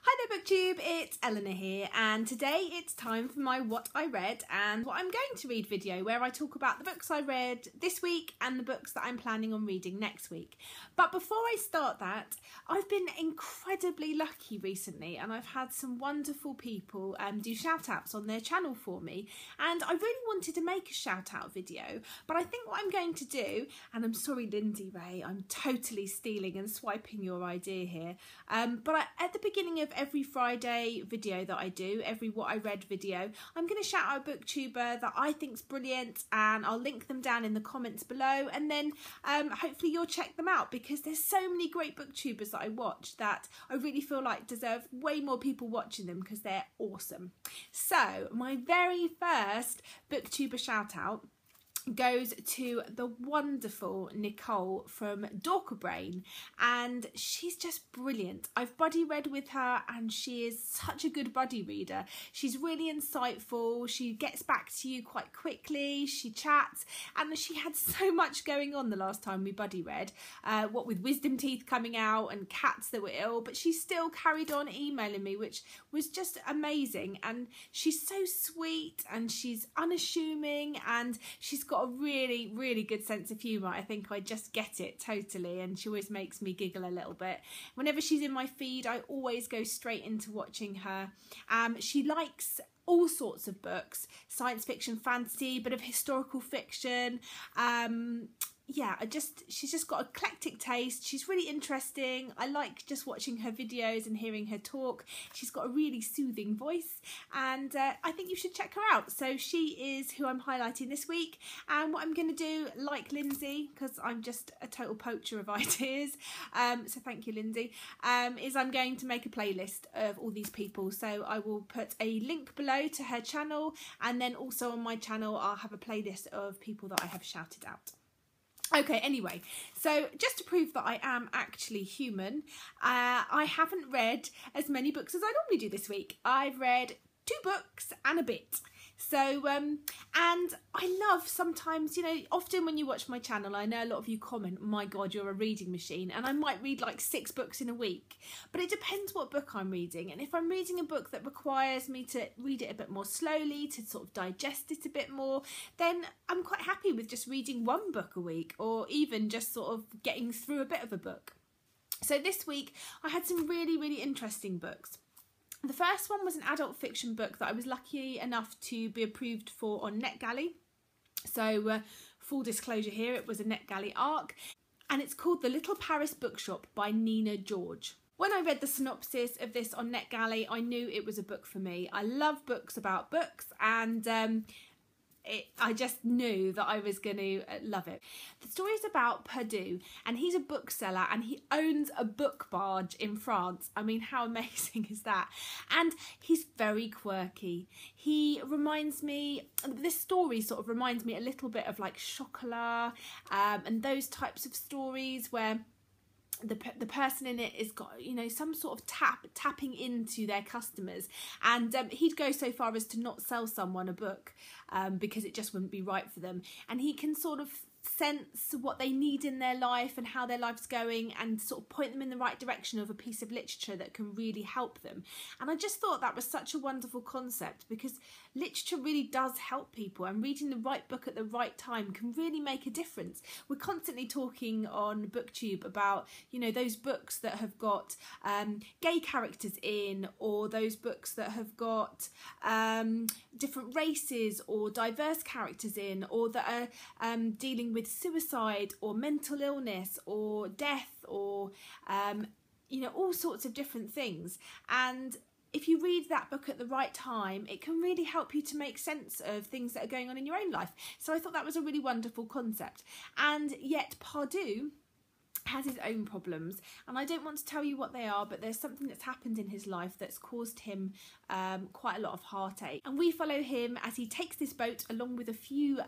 Hi there Booktube, it's Eleanor here, and today it's time for my What I Read and What I'm Going to Read video, where I talk about the books I read this week and the books that I'm planning on reading next week. But before I start that, I've been incredibly lucky recently, and I've had some wonderful people do shout outs on their channel for me, and I really wanted to make a shout out video, but I think what I'm going to do, and I'm sorry Lindsay Ray, I'm totally stealing and swiping your idea here, but at the beginning of every Friday video that I do, every What I Read video, I'm going to shout out a booktuber that I think's brilliant, and I'll link them down in the comments below, and then hopefully you'll check them out, because there's so many great booktubers that I watch that I really feel like deserve way more people watching them because they're awesome. So my very first booktuber shout out goes to the wonderful Nicole from Dorker Brain, and she's just brilliant. I've buddy read with her and she is such a good buddy reader. She's really insightful, she gets back to you quite quickly, she chats, and she had so much going on the last time we buddy read, what with wisdom teeth coming out and cats that were ill, but she still carried on emailing me, which was just amazing. And she's so sweet and she's unassuming, and she's got a really good sense of humour. I think I just get it totally, and she always makes me giggle a little bit. Whenever she's in my feed, I always go straight into watching her. She likes all sorts of books, science fiction, fantasy, bit of historical fiction. Yeah, she's just got eclectic taste. She's really interesting. I like just watching her videos and hearing her talk. She's got a really soothing voice, and I think you should check her out. So she is who I'm highlighting this week, and what I'm going to do, like Lindsay, because I'm just a total poacher of ideas, so thank you Lindsay, is I'm going to make a playlist of all these people. So I will put a link below to her channel, and then also on my channel I'll have a playlist of people that I have shouted out. Okay, anyway, so just to prove that I am actually human, I haven't read as many books as I normally do this week. I've read 2 books and a bit. So, and I love sometimes, you know, often when you watch my channel, I know a lot of you comment, my God, you're a reading machine, and I might read like 6 books in a week, but it depends what book I'm reading. And if I'm reading a book that requires me to read it a bit more slowly, to sort of digest it a bit more, then I'm quite happy with just reading 1 book a week, or even just sort of getting through a bit of a book. So this week I had some really interesting books. The first one was an adult fiction book that I was lucky enough to be approved for on NetGalley. So full disclosure here, it was a NetGalley ARC, and it's called The Little Paris Bookshop by Nina George. When I read the synopsis of this on NetGalley, I knew it was a book for me. I love books about books, and I just knew that I was going to love it. The story is about Perdue, and he's a bookseller, and he owns a book barge in France. I mean, how amazing is that? And he's very quirky. He reminds me, this story sort of reminds me a little bit of like Chocolat, and those types of stories where the person in it has got, you know, some sort of tapping into their customers, and he'd go so far as to not sell someone a book because it just wouldn't be right for them, and he can sort of sense what they need in their life and how their life's going, and sort of point them in the right direction of a piece of literature that can really help them. And I just thought that was such a wonderful concept, because literature really does help people, and reading the right book at the right time can really make a difference. We're constantly talking on Booktube about, you know, those books that have got gay characters in, or those books that have got different races or diverse characters in, or that are dealing with suicide or mental illness or death, or you know, all sorts of different things. And if you read that book at the right time, it can really help you to make sense of things that are going on in your own life. So I thought that was a really wonderful concept. And yet Perdue has his own problems, and I don't want to tell you what they are, but there's something that's happened in his life that's caused him quite a lot of heartache, and we follow him as he takes this boat along with a few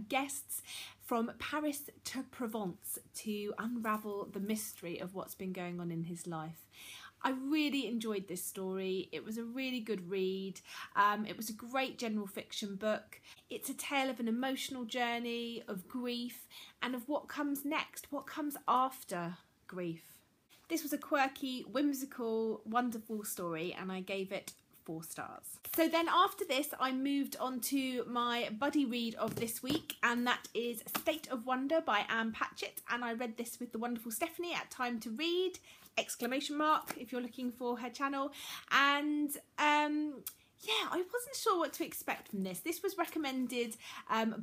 guests from Paris to Provence to unravel the mystery of what's been going on in his life. I really enjoyed this story. It was a really good read. It was a great general fiction book. It's a tale of an emotional journey, of grief, and of what comes next, what comes after grief. This was a quirky, whimsical, wonderful story, and I gave it 4 stars. So then after this, I moved on to my buddy read of this week, and that is State of Wonder by Anne Patchett, and I read this with the wonderful Stephanie at Time to Read, ! If you're looking for her channel. And yeah, I wasn't sure what to expect from this. This was recommended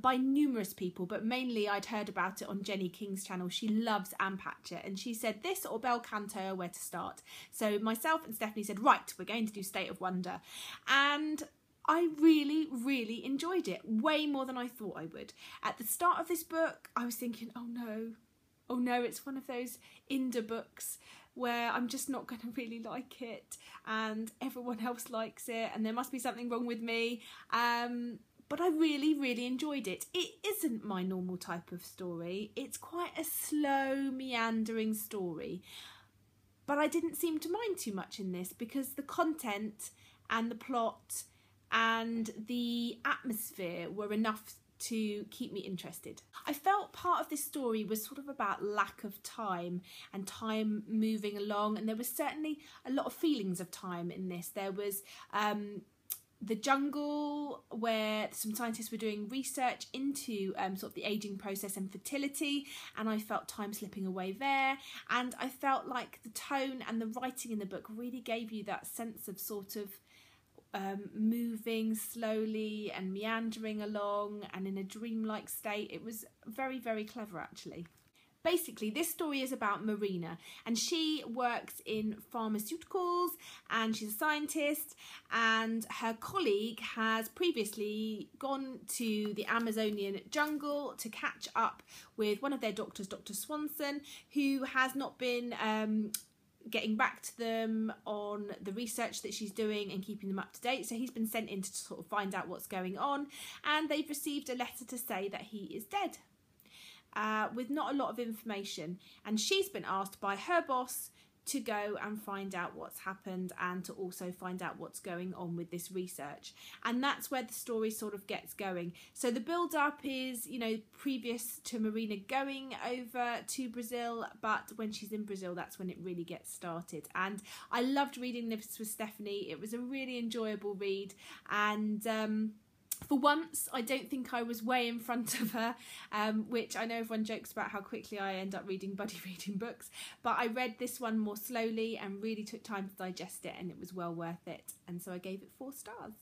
by numerous people, but mainly I'd heard about it on Jenny King's channel. She loves Anne Patchett, and she said this or Bel Canto are where to start. So myself and Stephanie said, right, we're going to do State of Wonder. And I really, really enjoyed it, way more than I thought I would. At the start of this book, I was thinking, oh no, it's one of those indie books where I'm just not going to really like it and everyone else likes it and there must be something wrong with me. But I really, really enjoyed it. It isn't my normal type of story. It's quite a slow, meandering story. But I didn't seem to mind too much in this because the content and the plot and the atmosphere were enough to keep me interested. I felt part of this story was sort of about lack of time and time moving along, and there was certainly a lot of feelings of time in this. There was the jungle where some scientists were doing research into sort of the aging process and fertility, and I felt time slipping away there, and I felt like the tone and the writing in the book really gave you that sense of sort of moving slowly and meandering along and in a dreamlike state. It was very, very clever actually. Basically, this story is about Marina, and she works in pharmaceuticals and she's a scientist, and her colleague has previously gone to the Amazonian jungle to catch up with one of their doctors, Dr. Swanson, who has not been getting back to them on the research that she's doing and keeping them up to date. So he's been sent in to sort of find out what's going on, and they've received a letter to say that he is dead, with not a lot of information. And she's been asked by her boss to go and find out what's happened and to also find out what's going on with this research. And that's where the story sort of gets going. So the build up is, you know, previous to Marina going over to Brazil, but when she's in Brazil, that's when it really gets started. And I loved reading this with Stephanie. It was a really enjoyable read, and for once, I don't think I was way in front of her, which I know everyone jokes about how quickly I end up reading buddy reading books, but I read this one more slowly and really took time to digest it, and it was well worth it, and so I gave it 4 stars.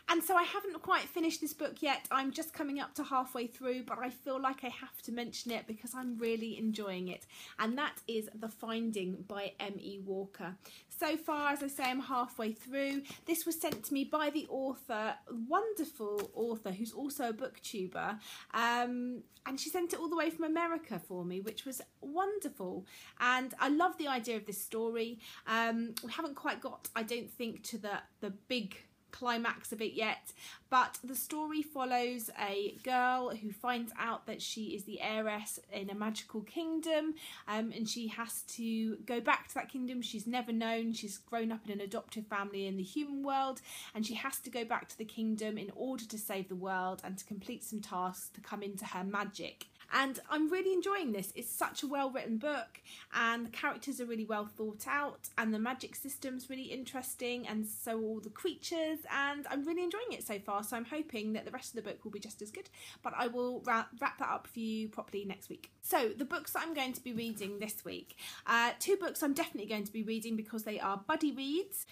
And so I haven't quite finished this book yet. I'm just coming up to halfway through, but I feel like I have to mention it because I'm really enjoying it. And that is The Finding by M.E. Walker. So far, as I say, I'm halfway through. This was sent to me by the author, wonderful author, who's also a booktuber. And she sent it all the way from America for me, which was wonderful. And I love the idea of this story. We haven't quite got, I don't think, to the big climax of it yet, but the story follows a girl who finds out that she is the heiress in a magical kingdom, and she has to go back to that kingdom she's never known. She's grown up in an adoptive family in the human world, and she has to go back to the kingdom in order to save the world and to complete some tasks to come into her magic. And I'm really enjoying this. It's such a well-written book, and the characters are really well thought out, and the magic system's really interesting, and so all the creatures, and I'm really enjoying it so far. So I'm hoping that the rest of the book will be just as good, but I will wrap that up for you properly next week. So the books that I'm going to be reading this week, 2 books I'm definitely going to be reading because they are buddy reads.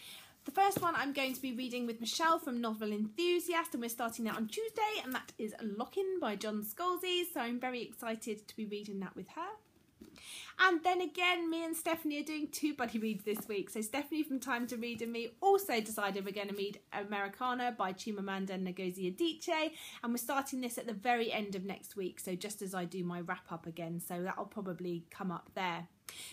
The first one I'm going to be reading with Michelle from Novel Enthusiast, and we're starting that on Tuesday, and that is Lock-In by John Scalzi, so I'm very excited to be reading that with her. And then again, me and Stephanie are doing 2 buddy reads this week. So Stephanie from Time to Read and me also decided we're going to read Americana by Chimamanda Ngozi Adichie, and we're starting this at the very end of next week, so just as I do my wrap up again, so that'll probably come up there.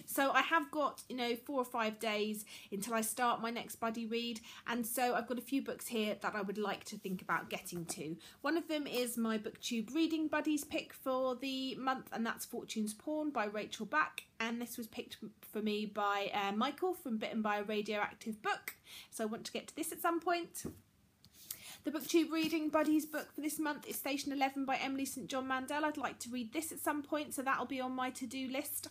So I have got, 4 or 5 days until I start my next buddy read, and so I've got a few books here that I would like to think about getting to. One of them is my Booktube Reading Buddies pick for the month, and that's Fortune's Pawn by Rachel Back, and this was picked for me by Michael from Bitten by a Radioactive Book, so I want to get to this at some point. The Booktube Reading Buddies book for this month is Station 11 by Emily St John Mandel. I'd like to read this at some point, so that'll be on my to-do list.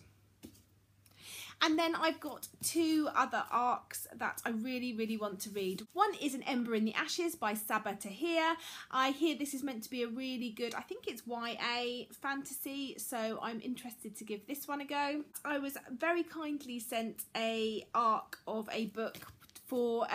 And then I've got two other arcs that I really want to read. One is An Ember in the Ashes by Sabaa Tahir. I hear this is meant to be a really good, I think it's YA fantasy, so I'm interested to give this one a go. I was very kindly sent a arc of a book for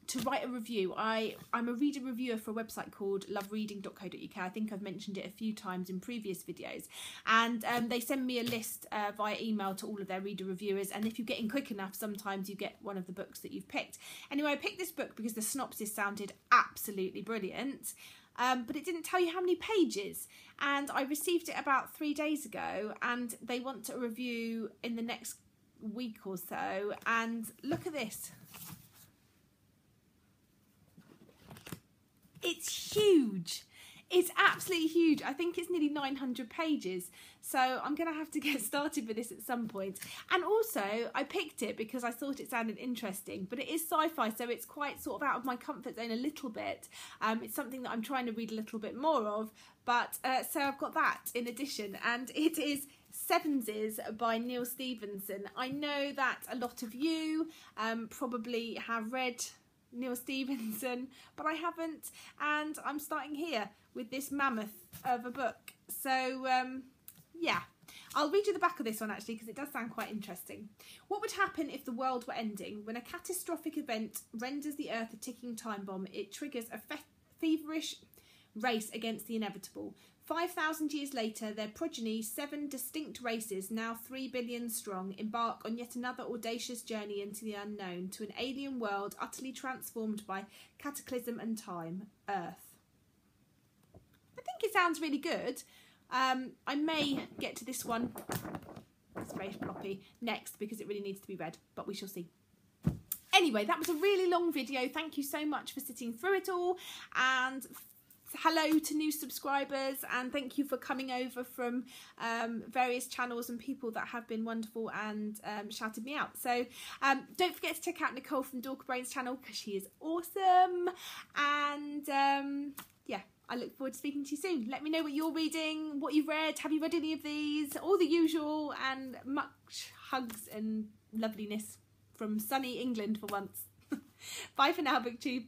to write a review. I'm a reader reviewer for a website called lovereading.co.uk. I think I've mentioned it a few times in previous videos, and they send me a list via email to all of their reader reviewers, and if you get in quick enough, sometimes you get one of the books that you've picked. Anyway, I picked this book because the synopsis sounded absolutely brilliant, but it didn't tell you how many pages, and I received it about 3 days ago, and they want a review in the next week or so, and look at this. It's huge. It's absolutely huge. I think it's nearly 900 pages. So I'm going to have to get started with this at some point. And also, I picked it because I thought it sounded interesting. But it is sci-fi, so it's quite sort of out of my comfort zone a little bit. It's something that I'm trying to read a little bit more of. But so I've got that in addition. And it is Sevenses by Neil Stevenson. I know that a lot of you probably have read Neil Stevenson, but I haven't, and I'm starting here with this mammoth of a book. So yeah, I'll read you the back of this one actually, because it does sound quite interesting. What would happen if the world were ending? When a catastrophic event renders the earth a ticking time bomb, it triggers a feverish race against the inevitable. 5,000 years later, their progeny, 7 distinct races, now 3 billion strong, embark on yet another audacious journey into the unknown, to an alien world utterly transformed by cataclysm and time, Earth. I think it sounds really good. I may get to this one, it's very floppy, next, because it really needs to be read, but we shall see. Anyway, that was a really long video. Thank you so much for sitting through it all, and hello to new subscribers, and thank you for coming over from various channels and people that have been wonderful and shouted me out. So don't forget to check out Nicole from Dorka Brains channel, because she is awesome. And yeah, I look forward to speaking to you soon. Let me know what you're reading, what you've read, have you read any of these, all the usual, and much hugs and loveliness from sunny England for once. Bye for now, Booktube.